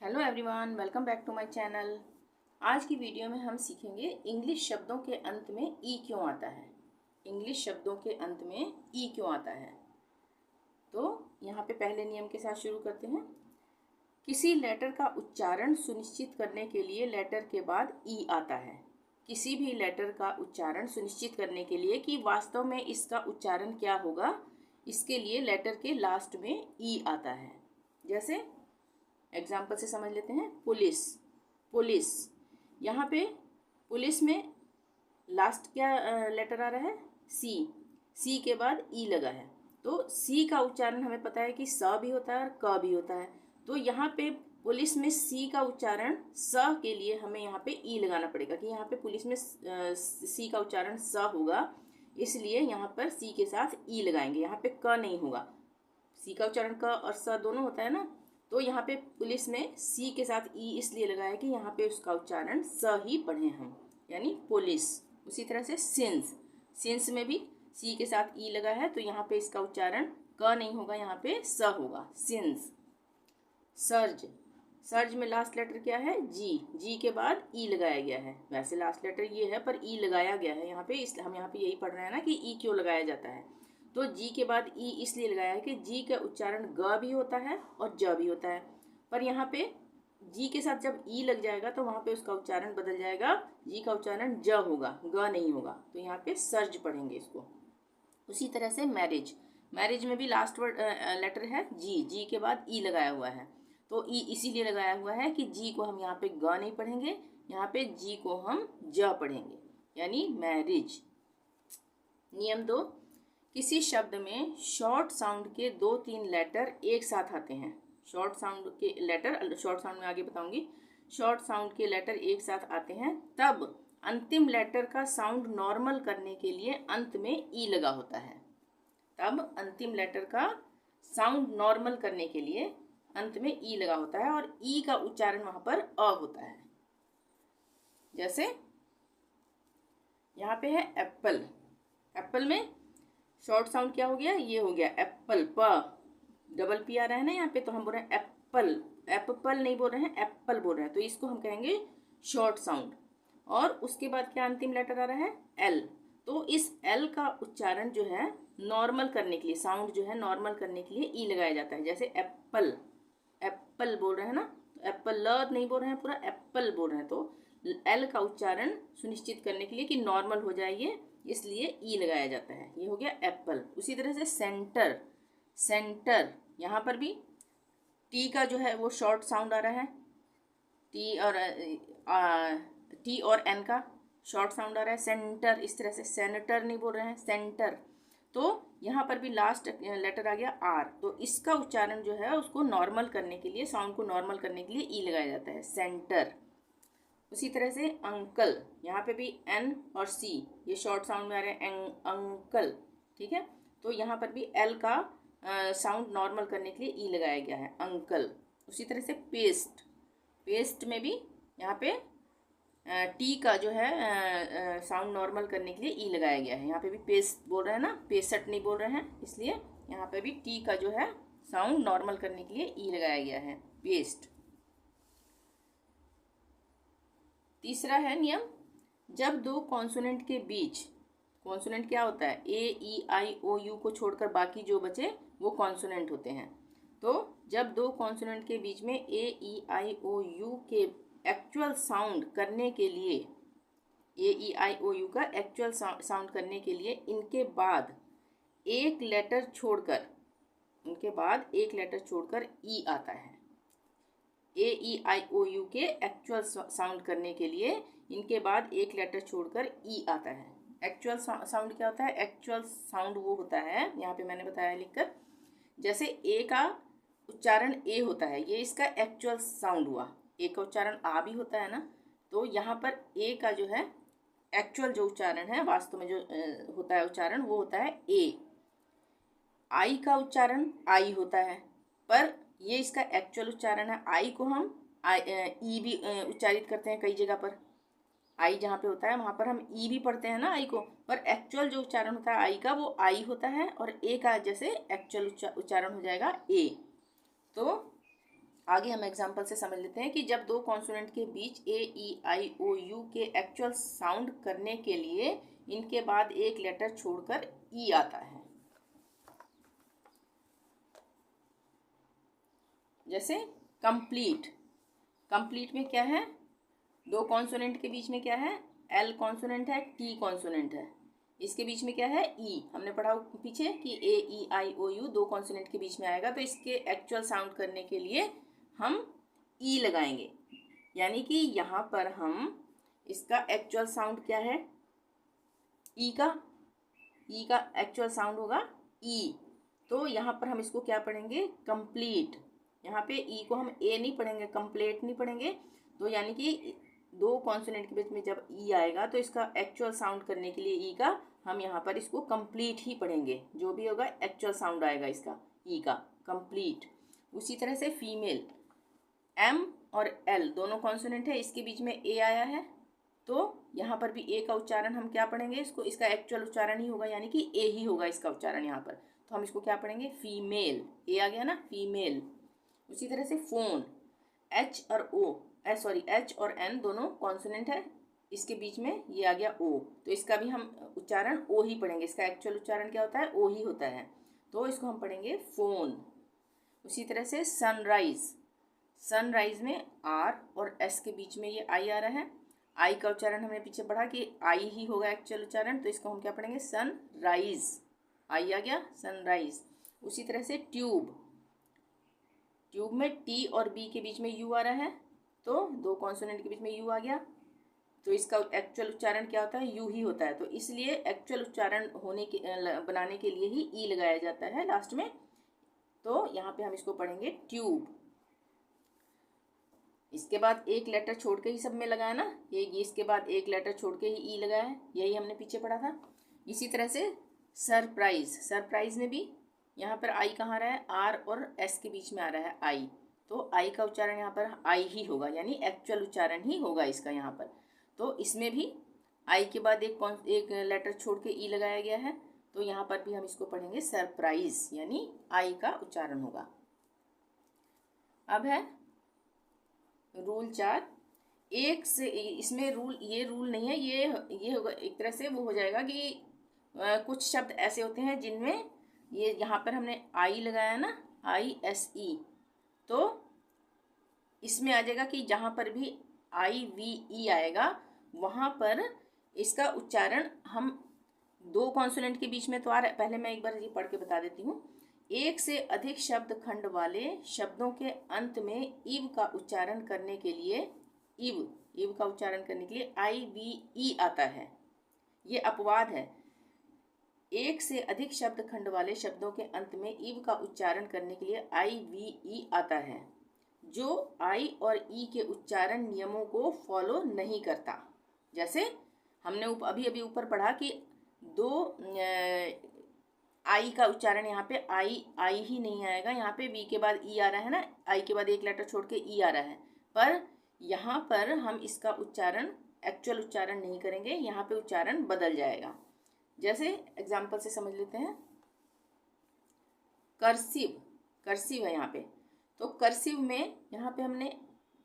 Hello everyone, welcome back to my channel. आज की video में हम सीखेंगे इंग्लिश शब्दों के अंत में ई क्यों आता है। इंग्लिश शब्दों के अंत में ई क्यों आता है। तो यहाँ पे पहले नियम के साथ शुरू करते हैं। किसी लेटर का उच्चारण सुनिश्चित करने के लिए लेटर के बाद ई आता है। किसी भी लेटर का उच्चारण सुनिश्चित करने के लिए कि वास्तव में इसका उच्चारण क्या होगा, इसके लिए लेटर के लास्ट में ई आता है। जैसे एग्जाम्पल से समझ लेते हैं। पुलिस, पुलिस, यहाँ पे पुलिस में लास्ट क्या लेटर आ रहा है? सी। सी के बाद ई लगा है, तो सी का उच्चारण हमें पता है कि स भी होता है और क भी होता है। तो यहाँ पे पुलिस में सी का उच्चारण स के लिए हमें यहाँ पे ई लगाना पड़ेगा कि यहाँ पे पुलिस में सी का उच्चारण स होगा, इसलिए यहाँ पर सी के साथ ई लगाएंगे। यहाँ पे क नहीं होगा। सी का उच्चारण क और स दोनों होता है ना, तो यहाँ पे पुलिस में सी के साथ ई इसलिए लगाया कि यहाँ पे उसका उच्चारण स ही पढ़े हम, यानी पुलिस। उसी तरह से सिंस, सिंस में भी सी के साथ ई लगा है, तो यहाँ पे इसका उच्चारण क नहीं होगा, यहाँ पे स होगा, सिंस। सर्ज, सर्ज में लास्ट लेटर क्या है? जी। जी के बाद ई लगाया गया है। वैसे लास्ट लेटर ये है पर ई लगाया गया है यहाँ पे, इसलिए हम यहाँ पे यही पढ़ रहे हैं ना कि ई क्यों लगाया जाता है। तो जी के बाद ई इसलिए लगाया है कि जी का उच्चारण ग भी होता है और ज भी होता है, पर यहाँ पे जी के साथ जब ई लग जाएगा तो वहाँ पे उसका उच्चारण बदल जाएगा, जी का उच्चारण ज होगा, ग नहीं होगा, तो यहाँ पे सर्ज पढ़ेंगे इसको। उसी तरह से मैरिज, मैरिज में भी लास्ट वर्ड लेटर है जी। जी के बाद ई लगाया हुआ है, तो ई इसीलिए लगाया हुआ है कि जी को हम यहाँ पे ग नहीं पढ़ेंगे, यहाँ पे जी को हम ज पढ़ेंगे, यानी मैरिज। नियम 2, किसी शब्द में शॉर्ट साउंड के 2-3 लेटर एक साथ आते हैं। शॉर्ट साउंड के लेटर, शॉर्ट साउंड में आगे बताऊंगी। शॉर्ट साउंड के लेटर एक साथ आते हैं, तब अंतिम लेटर का साउंड नॉर्मल करने के लिए अंत में ई लगा होता है। तब अंतिम लेटर का साउंड नॉर्मल करने के लिए अंत में ई लगा होता है और ई का उच्चारण वहां पर अ होता है। जैसे यहाँ पे है एप्पल, एप्पल में शॉर्ट साउंड क्या हो गया? ये हो गया एप्पल, प डबल पी आ रहा है ना यहाँ पे, तो हम बोल रहे हैं एप्पल, एप्पल नहीं बोल रहे हैं, एप्पल बोल रहे हैं, तो इसको हम कहेंगे शॉर्ट साउंड। और उसके बाद क्या अंतिम लेटर आ रहा है? एल। तो इस एल का उच्चारण जो है नॉर्मल करने के लिए, साउंड जो है नॉर्मल करने के लिए ई लगाया जाता है। जैसे एप्पल, एप्पल बोल रहे हैं ना, तो एप्पल ल नहीं बोल रहे हैं, पूरा एप्पल बोल रहे हैं, तो एल का उच्चारण सुनिश्चित करने के लिए कि नॉर्मल हो जाए ये, इसलिए ई लगाया जाता है। ये हो गया एप्पल। उसी तरह से सेंटर, सेंटर, यहाँ पर भी टी का जो है वो शॉर्ट साउंड आ रहा है, टी और एन का शॉर्ट साउंड आ रहा है। सेंटर, इस तरह से सेनेटर नहीं बोल रहे हैं, सेंटर। तो यहाँ पर भी लास्ट लेटर आ गया आर, तो इसका उच्चारण जो है उसको नॉर्मल करने के लिए, साउंड को नॉर्मल करने के लिए ई लगाया जाता है, सेंटर। उसी तरह से अंकल, यहाँ पे भी एन और सी ये शॉर्ट साउंड में आ रहे हैं, अंकल, ठीक है। तो यहाँ पर भी एल का साउंड नॉर्मल करने के लिए ई लगाया गया है, अंकल। उसी तरह से पेस्ट, पेस्ट में भी यहाँ पे टी का जो है साउंड नॉर्मल करने के लिए ई लगाया गया है। यहाँ पे भी पेस्ट बोल रहे हैं ना, पेसट नहीं बोल रहे हैं, इसलिए यहाँ पे भी टी का जो है साउंड नॉर्मल करने के लिए ई लगाया गया है, पेस्ट। तीसरा है नियम, जब दो कॉन्सोनेंट के बीच, कॉन्सोनेंट क्या होता है? ए ई आई ओ यू को छोड़कर बाकी जो बचे वो कॉन्सोनेंट होते हैं। तो जब दो कॉन्सोनेंट के बीच में ए ई आई ओ यू के एक्चुअल साउंड करने के लिए, ए ई आई ओ यू का एक्चुअल साउंड करने के लिए इनके बाद एक लेटर छोड़कर, उनके बाद एक लेटर छोड़कर ई आता है। ए ई आई ओ यू के एक्चुअल साउंड करने के लिए इनके बाद एक लेटर छोड़कर ई आता है। एक्चुअल साउंड क्या होता है? एक्चुअल साउंड वो होता है, यहाँ पे मैंने बताया लिखकर, जैसे ए का उच्चारण ए होता है, ये इसका एक्चुअल साउंड हुआ। ए का उच्चारण आ भी होता है ना, तो यहाँ पर ए का जो है एक्चुअल जो उच्चारण है, वास्तव में जो होता है उच्चारण, वो होता है ए। आई का उच्चारण आई होता है, पर ये इसका एक्चुअल उच्चारण है। आई को हम ई भी उच्चारित करते हैं कई जगह पर, आई जहाँ पे होता है वहाँ पर हम ई भी पढ़ते हैं ना आई को, पर एक्चुअल जो उच्चारण होता है आई का वो आई होता है, और ए का जैसे एक्चुअल उच्चारण हो जाएगा ए। तो आगे हम एग्जाम्पल से समझ लेते हैं कि जब दो कॉन्सोनेंट के बीच ए ई आई ओ यू के एक्चुअल साउंड करने के लिए इनके बाद एक लेटर छोड़कर ई आता है। जैसे कंप्लीट, कंप्लीट में क्या है, दो कॉन्सोनेंट के बीच में क्या है, एल कॉन्सोनेंट है, टी कॉन्सोनेंट है, इसके बीच में क्या है, ई। हमने पढ़ा पीछे कि ए ई आई ओ यू दो कॉन्सोनेंट के बीच में आएगा, तो इसके एक्चुअल साउंड करने के लिए हम ई लगाएंगे। यानी कि यहाँ पर हम इसका एक्चुअल साउंड क्या है, ई का एक्चुअल साउंड होगा ई। तो यहाँ पर हम इसको क्या पढ़ेंगे, कंप्लीट। यहाँ पे ई को हम ए नहीं पढ़ेंगे, कंप्लीट नहीं पढ़ेंगे। तो यानी कि दो कॉन्सोनेंट के बीच में जब ई आएगा तो इसका एक्चुअल साउंड करने के लिए ई का हम यहाँ पर इसको कंप्लीट ही पढ़ेंगे। जो भी होगा एक्चुअल साउंड आएगा इसका ई का, कंप्लीट। उसी तरह से फीमेल, एम और एल दोनों कॉन्सोनेंट है, इसके बीच में ए आया है, तो यहाँ पर भी ए का उच्चारण हम क्या पढ़ेंगे, इसको इसका एक्चुअल उच्चारण ही होगा, यानी कि ए ही होगा इसका उच्चारण यहाँ पर। तो हम इसको क्या पढ़ेंगे, फीमेल। ए आ गया ना, फीमेल। उसी तरह से फोन, एच और एन दोनों कॉन्सोनेंट है, इसके बीच में ये आ गया ओ, तो इसका भी हम उच्चारण ओ ही पढ़ेंगे। इसका एक्चुअल उच्चारण क्या होता है, ओ ही होता है, तो इसको हम पढ़ेंगे फोन। उसी तरह से सनराइज, सनराइज में आर और एस के बीच में ये आई आ रहा है। आई का उच्चारण हमने पीछे पढ़ा कि आई ही होगा एक्चुअल उच्चारण, तो इसको हम क्या पढ़ेंगे, सनराइज। आई आ गया, सनराइज। उसी तरह से ट्यूब, ट्यूब में टी और बी के बीच में यू आ रहा है, तो दो कॉन्सोनेंट के बीच में यू आ गया, तो इसका एक्चुअल उच्चारण क्या होता है, यू ही होता है। तो इसलिए एक्चुअल उच्चारण होने के बनाने के लिए ही ई लगाया जाता है लास्ट में। तो यहाँ पे हम इसको पढ़ेंगे ट्यूब। इसके बाद एक लेटर छोड़ के ही सब में लगाया ना, ये इसके बाद एक लेटर छोड़ के ही ई लगाया है, यही हमने पीछे पढ़ा था। इसी तरह से सरप्राइज, सरप्राइज में भी यहाँ पर आई कहाँ आ रहा है, आर और एस के बीच में आ रहा है आई, तो आई का उच्चारण यहाँ पर आई ही होगा, यानी एक्चुअल उच्चारण ही होगा इसका यहाँ पर। तो इसमें भी आई के बाद एक लेटर छोड़ के ई लगाया गया है, तो यहाँ पर भी हम इसको पढ़ेंगे सरप्राइज, यानी आई का उच्चारण होगा। अब है रूल 4। एक से इसमें रूल, ये रूल नहीं है, ये होगा एक तरह से वो हो जाएगा कि कुछ शब्द ऐसे होते हैं जिनमें ये यहाँ पर हमने आई लगाया ना, आई एस ई, तो इसमें आ जाएगा कि जहाँ पर भी आई वी ई आएगा वहाँ पर इसका उच्चारण हम दो कॉन्सोनेंट के बीच में तो आ रहा है। पहले मैं एक बार ये पढ़ के बता देती हूँ। एक से अधिक शब्द खंड वाले शब्दों के अंत में इव का उच्चारण करने के लिए इव का उच्चारण करने के लिए आई वी ई आता है। ये अपवाद है। एक से अधिक शब्द खंड वाले शब्दों के अंत में इव का उच्चारण करने के लिए आई वी ई आता है, जो आई और ई के उच्चारण नियमों को फॉलो नहीं करता। जैसे हमने अभी ऊपर पढ़ा कि दो आई का उच्चारण यहाँ पे आई ही नहीं आएगा, यहाँ पे वी के बाद ई आ रहा है ना, आई के बाद एक लेटर छोड़ के ई आ रहा है, पर यहाँ पर हम इसका उच्चारण एक्चुअल उच्चारण नहीं करेंगे, यहाँ पे उच्चारण बदल जाएगा। जैसे एग्जाम्पल से समझ लेते हैं। कर्सिव है यहाँ पे, तो कर्सिव में यहाँ पे हमने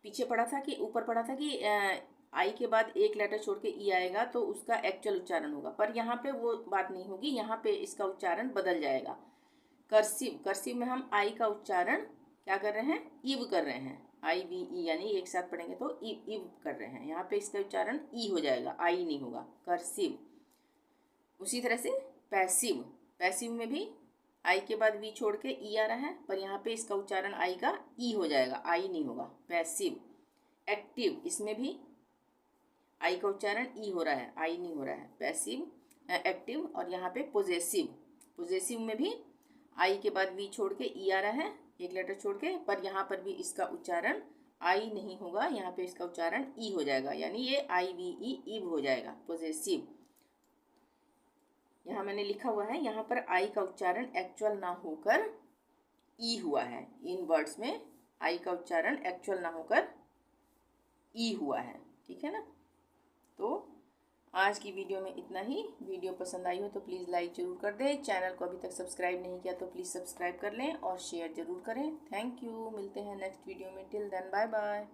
पीछे पढ़ा था कि ऊपर पढ़ा था कि आई के बाद एक लेटर छोड़ के ई आएगा तो उसका एक्चुअल उच्चारण होगा, पर यहाँ पे वो बात नहीं होगी, यहाँ पे इसका उच्चारण बदल जाएगा। कर्सिव में हम आई का उच्चारण क्या कर रहे हैं, इव कर रहे हैं, आई वी ई, यानी एक साथ पढ़ेंगे तो इव कर रहे हैं। यहाँ पे इसका उच्चारण ई हो जाएगा, आई नहीं होगा, कर्सिव। उसी तरह से पैसिव में भी आई के बाद वी छोड़ के ई आ रहा है, पर यहाँ पे इसका उच्चारण आई का ई हो जाएगा, आई नहीं होगा, पैसिव। एक्टिव, इसमें भी आई का उच्चारण ई हो रहा है, आई नहीं हो रहा है, पैसिव एक्टिव। और यहाँ पे पोजेसिव में भी आई के बाद वी छोड़ के ई आ रहा है, एक लेटर छोड़ के, पर यहाँ पर भी इसका उच्चारण आई नहीं होगा, यहाँ पे इसका उच्चारण ई हो जाएगा, यानी ये आई वी ई इव हो जाएगा, पोजेसिव। यहाँ मैंने लिखा हुआ है, यहाँ पर आई का उच्चारण एक्चुअल ना होकर ई हुआ है, इन वर्ड्स में आई का उच्चारण एक्चुअल ना होकर ई हुआ है, ठीक है ना। तो आज की वीडियो में इतना ही। वीडियो पसंद आई हो तो प्लीज़ लाइक ज़रूर कर दें। चैनल को अभी तक सब्सक्राइब नहीं किया तो प्लीज़ सब्सक्राइब कर लें और शेयर ज़रूर करें। Thank you. मिलते हैं नेक्स्ट वीडियो में। Till then bye bye.